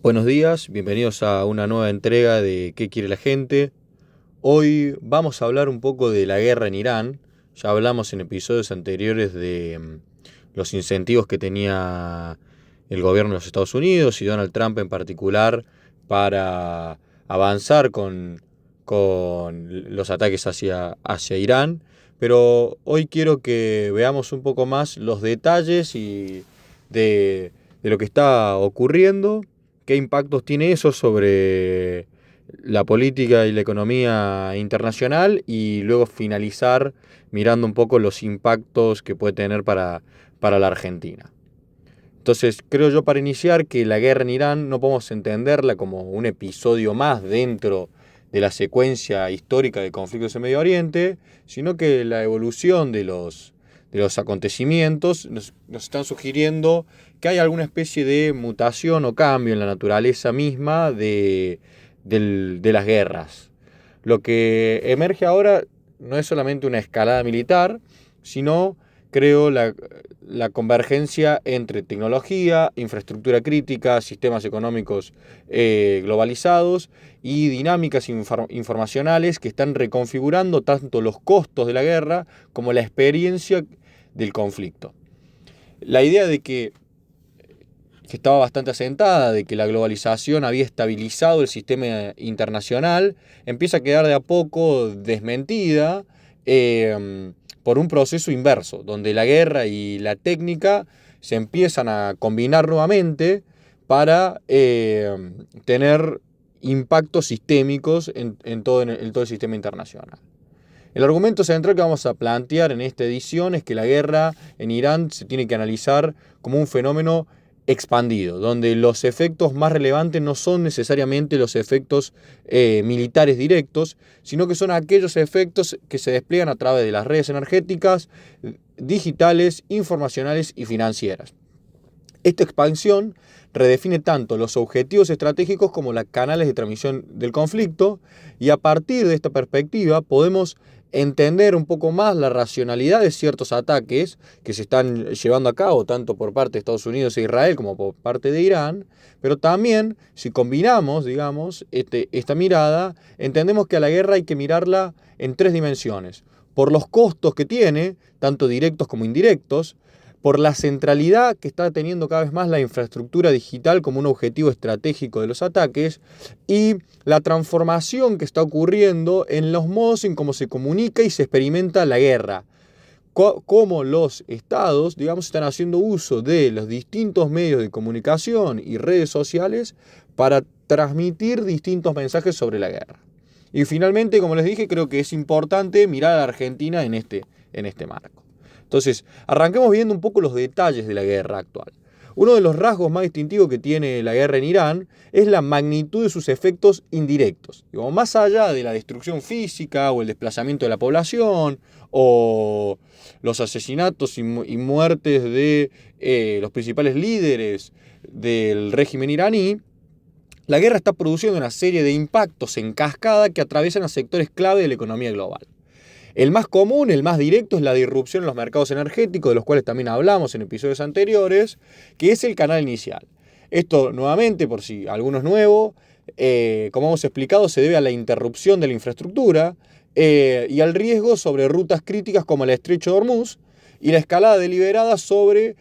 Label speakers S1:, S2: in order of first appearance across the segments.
S1: Buenos días, bienvenidos a una nueva entrega de ¿Qué quiere la gente? Hoy vamos a hablar un poco de la guerra en Irán. Ya hablamos en episodios anteriores de los incentivos que tenía el gobierno de los Estados Unidos y Donald Trump en particular para avanzar con los ataques hacia Irán. Pero hoy quiero que veamos un poco más los detalles de lo que está ocurriendo. ¿Qué impactos tiene eso sobre la política y la economía internacional? Y luego finalizar mirando un poco los impactos que puede tener para la Argentina. Entonces, creo yo para iniciar que la guerra en Irán no podemos entenderla como un episodio más dentro de la secuencia histórica de conflictos en Medio Oriente, sino que la evolución de los acontecimientos nos están sugiriendo que hay alguna especie de mutación o cambio en la naturaleza misma de las guerras. Lo que emerge ahora no es solamente una escalada militar, sino, creo, la convergencia entre tecnología, infraestructura crítica, sistemas económicos globalizados y dinámicas informacionales que están reconfigurando tanto los costos de la guerra como la experiencia del conflicto. La idea de que estaba bastante asentada, de que la globalización había estabilizado el sistema internacional, empieza a quedar de a poco desmentida por un proceso inverso, donde la guerra y la técnica se empiezan a combinar nuevamente para tener impactos sistémicos en todo el sistema internacional. El argumento central que vamos a plantear en esta edición es que la guerra en Irán se tiene que analizar como un fenómeno expandido, donde los efectos más relevantes no son necesariamente los efectos militares directos, sino que son aquellos efectos que se despliegan a través de las redes energéticas, digitales, informacionales y financieras. Esta expansión redefine tanto los objetivos estratégicos como los canales de transmisión del conflicto, y a partir de esta perspectiva podemos entender un poco más la racionalidad de ciertos ataques que se están llevando a cabo tanto por parte de Estados Unidos e Israel como por parte de Irán, pero también si combinamos, digamos, esta mirada, entendemos que a la guerra hay que mirarla en tres dimensiones: por los costos que tiene, tanto directos como indirectos; por la centralidad que está teniendo cada vez más la infraestructura digital como un objetivo estratégico de los ataques; y la transformación que está ocurriendo en los modos en cómo se comunica y se experimenta la guerra. Cómo los estados, digamos, están haciendo uso de los distintos medios de comunicación y redes sociales para transmitir distintos mensajes sobre la guerra. Y finalmente, como les dije, creo que es importante mirar a la Argentina en este marco. Entonces, arranquemos viendo un poco los detalles de la guerra actual. Uno de los rasgos más distintivos que tiene la guerra en Irán es la magnitud de sus efectos indirectos. Digo, más allá de la destrucción física o el desplazamiento de la población o los asesinatos y muertes de los principales líderes del régimen iraní, la guerra está produciendo una serie de impactos en cascada que atraviesan a sectores clave de la economía global. El más común, el más directo, es la disrupción en los mercados energéticos, de los cuales también hablamos en episodios anteriores, que es el canal inicial. Esto, nuevamente, por si alguno es nuevo, como hemos explicado, se debe a la interrupción de la infraestructura y al riesgo sobre rutas críticas como el Estrecho de Hormuz, y la escalada deliberada sobre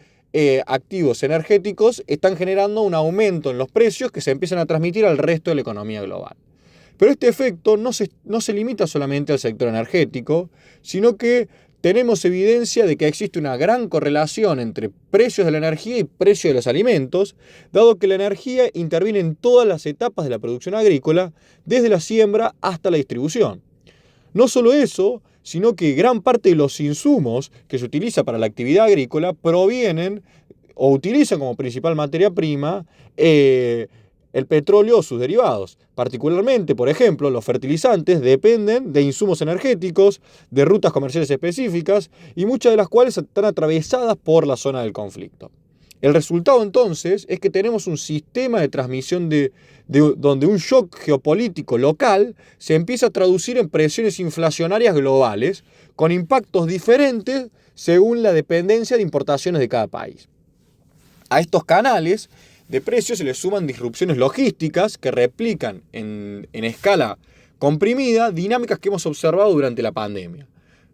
S1: activos energéticos están generando un aumento en los precios que se empiezan a transmitir al resto de la economía global. Pero este efecto no se limita solamente al sector energético, sino que tenemos evidencia de que existe una gran correlación entre precios de la energía y precios de los alimentos, dado que la energía interviene en todas las etapas de la producción agrícola, desde la siembra hasta la distribución. No solo eso, sino que gran parte de los insumos que se utiliza para la actividad agrícola provienen o utilizan como principal materia prima el petróleo o sus derivados. Particularmente, por ejemplo, los fertilizantes dependen de insumos energéticos, de rutas comerciales específicas, y muchas de las cuales están atravesadas por la zona del conflicto. El resultado entonces es que tenemos un sistema de transmisión donde un shock geopolítico local se empieza a traducir en presiones inflacionarias globales con impactos diferentes según la dependencia de importaciones de cada país. A estos canales de precios se le suman disrupciones logísticas que replican en escala comprimida dinámicas que hemos observado durante la pandemia.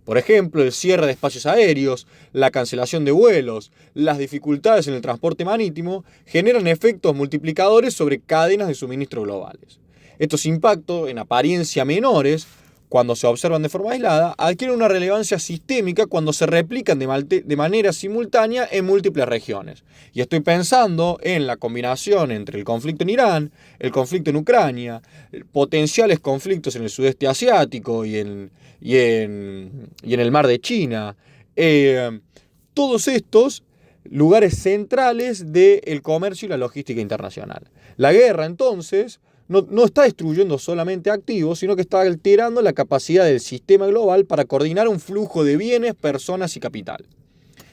S1: Por ejemplo, el cierre de espacios aéreos, la cancelación de vuelos, las dificultades en el transporte marítimo generan efectos multiplicadores sobre cadenas de suministro globales. Estos impactos, en apariencia menores, cuando se observan de forma aislada, adquieren una relevancia sistémica cuando se replican de manera simultánea en múltiples regiones. Y estoy pensando en la combinación entre el conflicto en Irán, el conflicto en Ucrania, potenciales conflictos en el sudeste asiático y en el mar de China. Todos estos lugares centrales del comercio y la logística internacional. La guerra, entonces, no está destruyendo solamente activos, sino que está alterando la capacidad del sistema global para coordinar un flujo de bienes, personas y capital.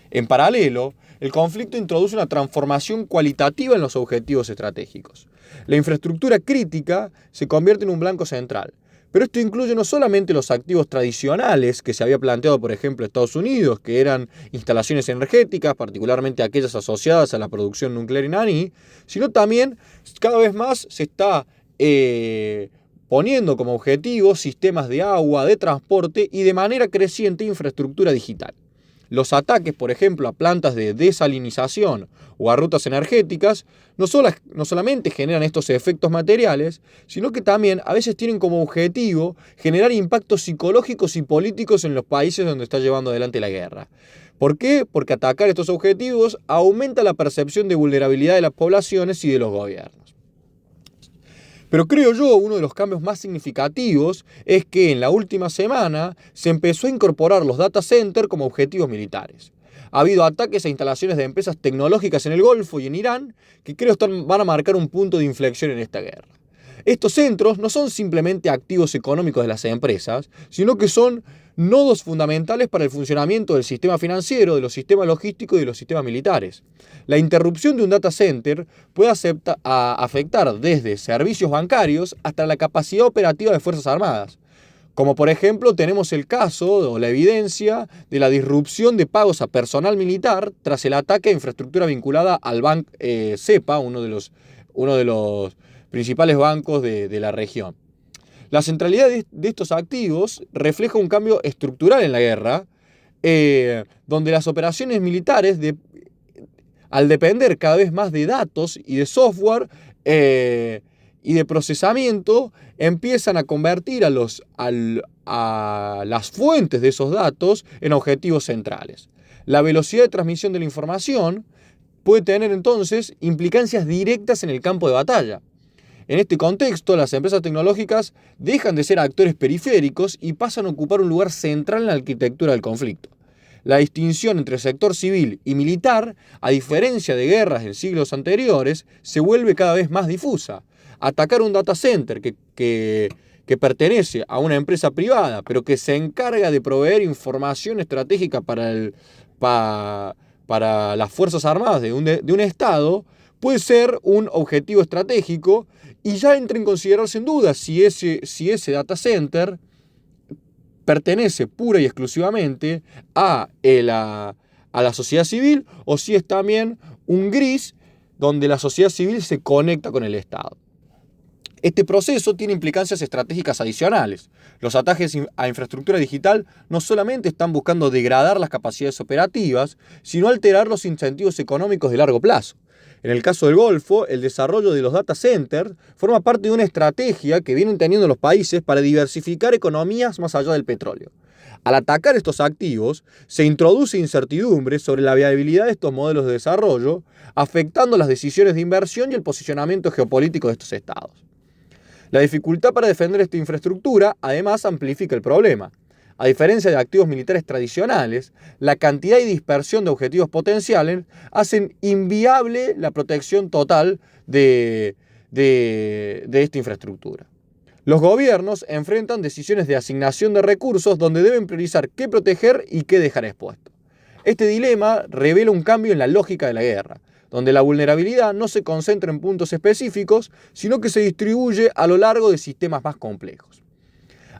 S1: En paralelo, el conflicto introduce una transformación cualitativa en los objetivos estratégicos. La infraestructura crítica se convierte en un blanco central. Pero esto incluye no solamente los activos tradicionales que se había planteado, por ejemplo, Estados Unidos, que eran instalaciones energéticas, particularmente aquellas asociadas a la producción nuclear iraní, sino también cada vez más se está poniendo como objetivo sistemas de agua, de transporte y de manera creciente infraestructura digital. Los ataques, por ejemplo, a plantas de desalinización o a rutas energéticas no solamente generan estos efectos materiales, sino que también a veces tienen como objetivo generar impactos psicológicos y políticos en los países donde está llevando adelante la guerra. ¿Por qué? Porque atacar estos objetivos aumenta la percepción de vulnerabilidad de las poblaciones y de los gobiernos. Pero creo yo, uno de los cambios más significativos es que en la última semana se empezó a incorporar los data centers como objetivos militares. Ha habido ataques a instalaciones de empresas tecnológicas en el Golfo y en Irán que creo van a marcar un punto de inflexión en esta guerra. Estos centros no son simplemente activos económicos de las empresas, sino que son nodos fundamentales para el funcionamiento del sistema financiero, de los sistemas logísticos y de los sistemas militares. La interrupción de un data center puede afectar desde servicios bancarios hasta la capacidad operativa de Fuerzas Armadas. Como por ejemplo tenemos el caso o la evidencia de la disrupción de pagos a personal militar tras el ataque a infraestructura vinculada al banco CEPA, uno de los principales bancos de la región. La centralidad de estos activos refleja un cambio estructural en la guerra, donde las operaciones militares, al depender cada vez más de datos y de software y de procesamiento, empiezan a convertir a las fuentes de esos datos en objetivos centrales. La velocidad de transmisión de la información puede tener entonces implicancias directas en el campo de batalla. En este contexto, las empresas tecnológicas dejan de ser actores periféricos y pasan a ocupar un lugar central en la arquitectura del conflicto. La distinción entre sector civil y militar, a diferencia de guerras en siglos anteriores, se vuelve cada vez más difusa. Atacar un data center que pertenece a una empresa privada, pero que se encarga de proveer información estratégica para las Fuerzas Armadas de un Estado, puede ser un objetivo estratégico y ya entra en consideración sin duda si ese data center pertenece pura y exclusivamente a la sociedad civil o si es también un gris donde la sociedad civil se conecta con el Estado. Este proceso tiene implicancias estratégicas adicionales. Los ataques a infraestructura digital no solamente están buscando degradar las capacidades operativas, sino alterar los incentivos económicos de largo plazo. En el caso del Golfo, el desarrollo de los data centers forma parte de una estrategia que vienen teniendo los países para diversificar economías más allá del petróleo. Al atacar estos activos, se introduce incertidumbre sobre la viabilidad de estos modelos de desarrollo, afectando las decisiones de inversión y el posicionamiento geopolítico de estos estados. La dificultad para defender esta infraestructura además amplifica el problema. A diferencia de activos militares tradicionales, la cantidad y dispersión de objetivos potenciales hacen inviable la protección total de esta infraestructura. Los gobiernos enfrentan decisiones de asignación de recursos donde deben priorizar qué proteger y qué dejar expuesto. Este dilema revela un cambio en la lógica de la guerra, donde la vulnerabilidad no se concentra en puntos específicos, sino que se distribuye a lo largo de sistemas más complejos.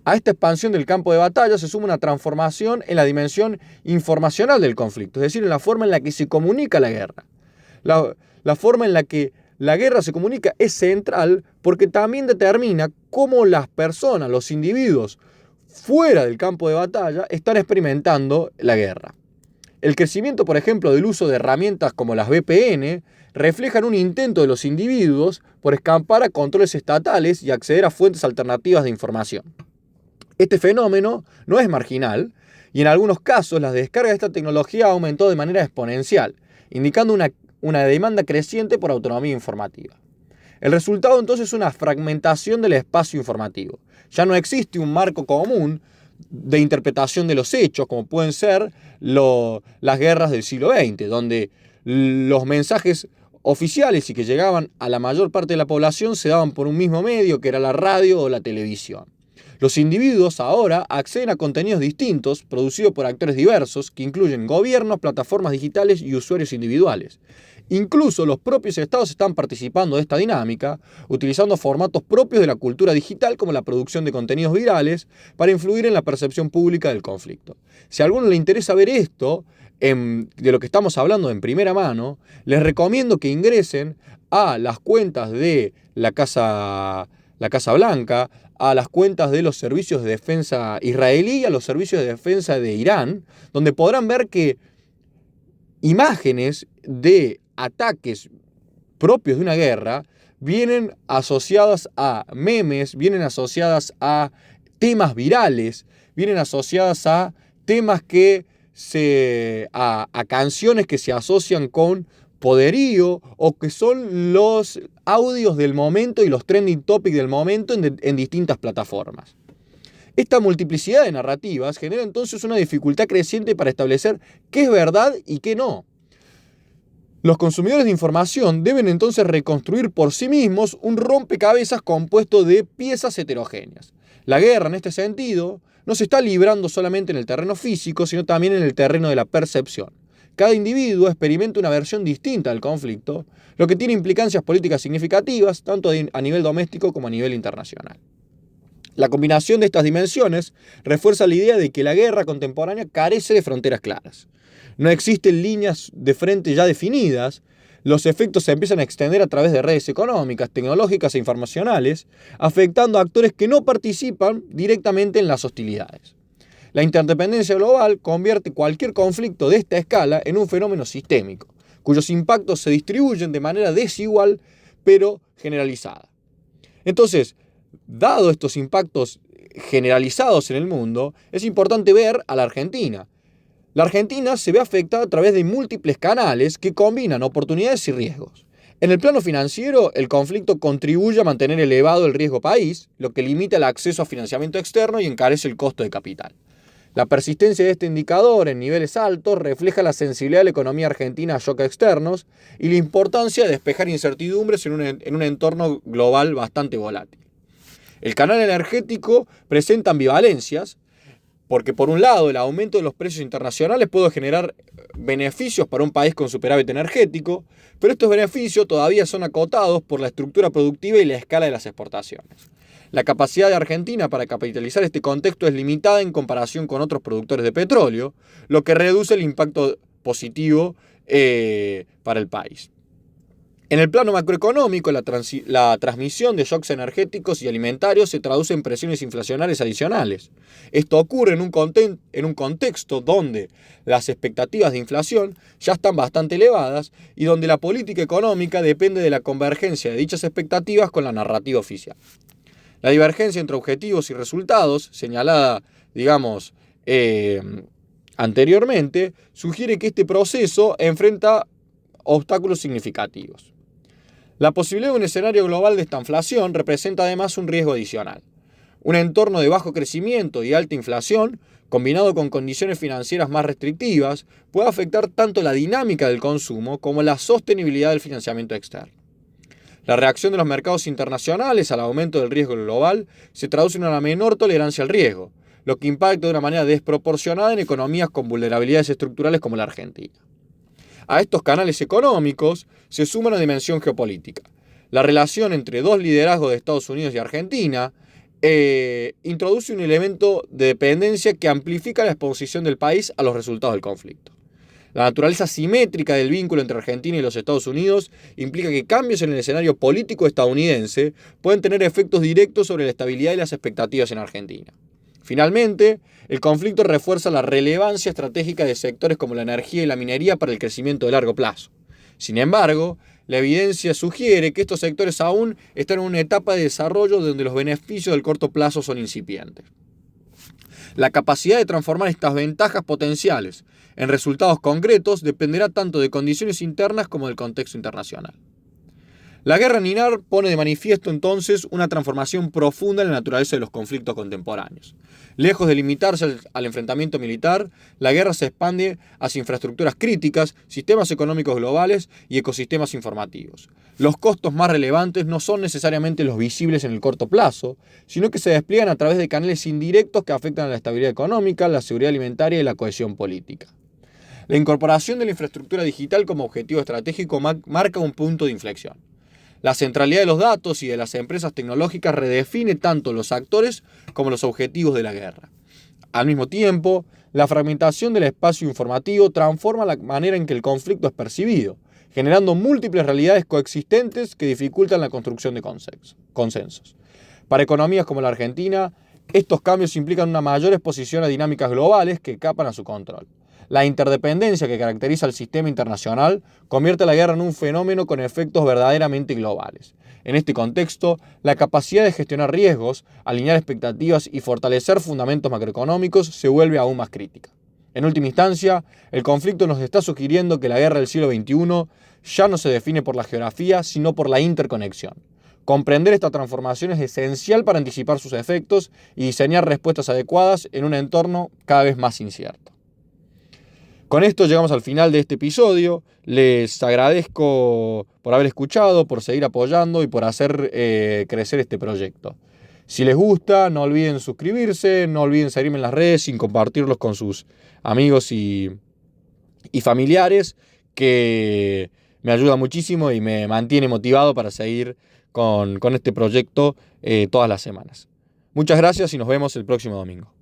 S1: A esta expansión del campo de batalla se suma una transformación en la dimensión informacional del conflicto, es decir, en la forma en la que se comunica la guerra, la forma en la que la guerra se comunica es central porque también determina cómo las personas, los individuos fuera del campo de batalla están experimentando la guerra. El crecimiento, por ejemplo, del uso de herramientas como las VPN reflejan un intento de los individuos por escapar a controles estatales y acceder a fuentes alternativas de información. Este fenómeno no es marginal y en algunos casos la descarga de esta tecnología ha aumentado de manera exponencial, indicando una demanda creciente por autonomía informativa. El resultado entonces es una fragmentación del espacio informativo. Ya no existe un marco común de interpretación de los hechos, como pueden ser las guerras del siglo XX, donde los mensajes oficiales y que llegaban a la mayor parte de la población se daban por un mismo medio, que era la radio o la televisión. Los individuos ahora acceden a contenidos distintos, producidos por actores diversos, que incluyen gobiernos, plataformas digitales y usuarios individuales. Incluso los propios estados están participando de esta dinámica, utilizando formatos propios de la cultura digital como la producción de contenidos virales para influir en la percepción pública del conflicto. Si a alguno le interesa ver esto, de lo que estamos hablando en primera mano, les recomiendo que ingresen a las cuentas de la Casa Blanca, a las cuentas de los servicios de defensa israelí y a los servicios de defensa de Irán, donde podrán ver que imágenes de ataques propios de una guerra vienen asociadas a memes, vienen asociadas a temas virales, vienen asociadas a temas a canciones que se asocian con poderío o que son los audios del momento y los trending topics del momento en distintas plataformas. Esta multiplicidad de narrativas genera entonces una dificultad creciente para establecer qué es verdad y qué no. Los consumidores de información deben entonces reconstruir por sí mismos un rompecabezas compuesto de piezas heterogéneas. La guerra, en este sentido, no se está librando solamente en el terreno físico, sino también en el terreno de la percepción. Cada individuo experimenta una versión distinta del conflicto, lo que tiene implicancias políticas significativas, tanto a nivel doméstico como a nivel internacional. La combinación de estas dimensiones refuerza la idea de que la guerra contemporánea carece de fronteras claras. No existen líneas de frente ya definidas, los efectos se empiezan a extender a través de redes económicas, tecnológicas e informacionales, afectando a actores que no participan directamente en las hostilidades. La interdependencia global convierte cualquier conflicto de esta escala en un fenómeno sistémico, cuyos impactos se distribuyen de manera desigual pero generalizada. Entonces, dado estos impactos generalizados en el mundo, es importante ver a la Argentina. La Argentina se ve afectada a través de múltiples canales que combinan oportunidades y riesgos. En el plano financiero, el conflicto contribuye a mantener elevado el riesgo país, lo que limita el acceso a financiamiento externo y encarece el costo de capital. La persistencia de este indicador en niveles altos refleja la sensibilidad de la economía argentina a shocks externos y la importancia de despejar incertidumbres en un entorno global bastante volátil. El canal energético presenta ambivalencias, porque por un lado el aumento de los precios internacionales puede generar beneficios para un país con superávit energético, pero estos beneficios todavía son acotados por la estructura productiva y la escala de las exportaciones. La capacidad de Argentina para capitalizar este contexto es limitada en comparación con otros productores de petróleo, lo que reduce el impacto positivo para el país. En el plano macroeconómico, la transmisión de shocks energéticos y alimentarios se traduce en presiones inflacionarias adicionales. Esto ocurre en un contexto donde las expectativas de inflación ya están bastante elevadas y donde la política económica depende de la convergencia de dichas expectativas con la narrativa oficial. La divergencia entre objetivos y resultados, señalada, anteriormente, sugiere que este proceso enfrenta obstáculos significativos. La posibilidad de un escenario global de esta inflación representa además un riesgo adicional. Un entorno de bajo crecimiento y alta inflación, combinado con condiciones financieras más restrictivas, puede afectar tanto la dinámica del consumo como la sostenibilidad del financiamiento externo. La reacción de los mercados internacionales al aumento del riesgo global se traduce en una menor tolerancia al riesgo, lo que impacta de una manera desproporcionada en economías con vulnerabilidades estructurales como la Argentina. A estos canales económicos se suma una dimensión geopolítica. La relación entre dos liderazgos de Estados Unidos y Argentina introduce un elemento de dependencia que amplifica la exposición del país a los resultados del conflicto. La naturaleza simétrica del vínculo entre Argentina y los Estados Unidos implica que cambios en el escenario político estadounidense pueden tener efectos directos sobre la estabilidad y las expectativas en Argentina. Finalmente, el conflicto refuerza la relevancia estratégica de sectores como la energía y la minería para el crecimiento de largo plazo. Sin embargo, la evidencia sugiere que estos sectores aún están en una etapa de desarrollo donde los beneficios del corto plazo son incipientes. La capacidad de transformar estas ventajas potenciales en resultados concretos dependerá tanto de condiciones internas como del contexto internacional. La guerra en Irak pone de manifiesto entonces una transformación profunda en la naturaleza de los conflictos contemporáneos. Lejos de limitarse al enfrentamiento militar, la guerra se expande hacia infraestructuras críticas, sistemas económicos globales y ecosistemas informativos. Los costos más relevantes no son necesariamente los visibles en el corto plazo, sino que se despliegan a través de canales indirectos que afectan a la estabilidad económica, la seguridad alimentaria y la cohesión política. La incorporación de la infraestructura digital como objetivo estratégico marca un punto de inflexión. La centralidad de los datos y de las empresas tecnológicas redefine tanto los actores como los objetivos de la guerra. Al mismo tiempo, la fragmentación del espacio informativo transforma la manera en que el conflicto es percibido, generando múltiples realidades coexistentes que dificultan la construcción de consensos. Para economías como la Argentina, estos cambios implican una mayor exposición a dinámicas globales que escapan a su control. La interdependencia que caracteriza al sistema internacional convierte la guerra en un fenómeno con efectos verdaderamente globales. En este contexto, la capacidad de gestionar riesgos, alinear expectativas y fortalecer fundamentos macroeconómicos se vuelve aún más crítica. En última instancia, el conflicto nos está sugiriendo que la guerra del siglo XXI ya no se define por la geografía, sino por la interconexión. Comprender esta transformación es esencial para anticipar sus efectos y diseñar respuestas adecuadas en un entorno cada vez más incierto. Con esto llegamos al final de este episodio. Les agradezco por haber escuchado, por seguir apoyando y por hacer crecer este proyecto. Si les gusta, no olviden suscribirse, no olviden seguirme en las redes y compartirlos con sus amigos y familiares, que me ayuda muchísimo y me mantiene motivado para seguir con este proyecto todas las semanas. Muchas gracias y nos vemos el próximo domingo.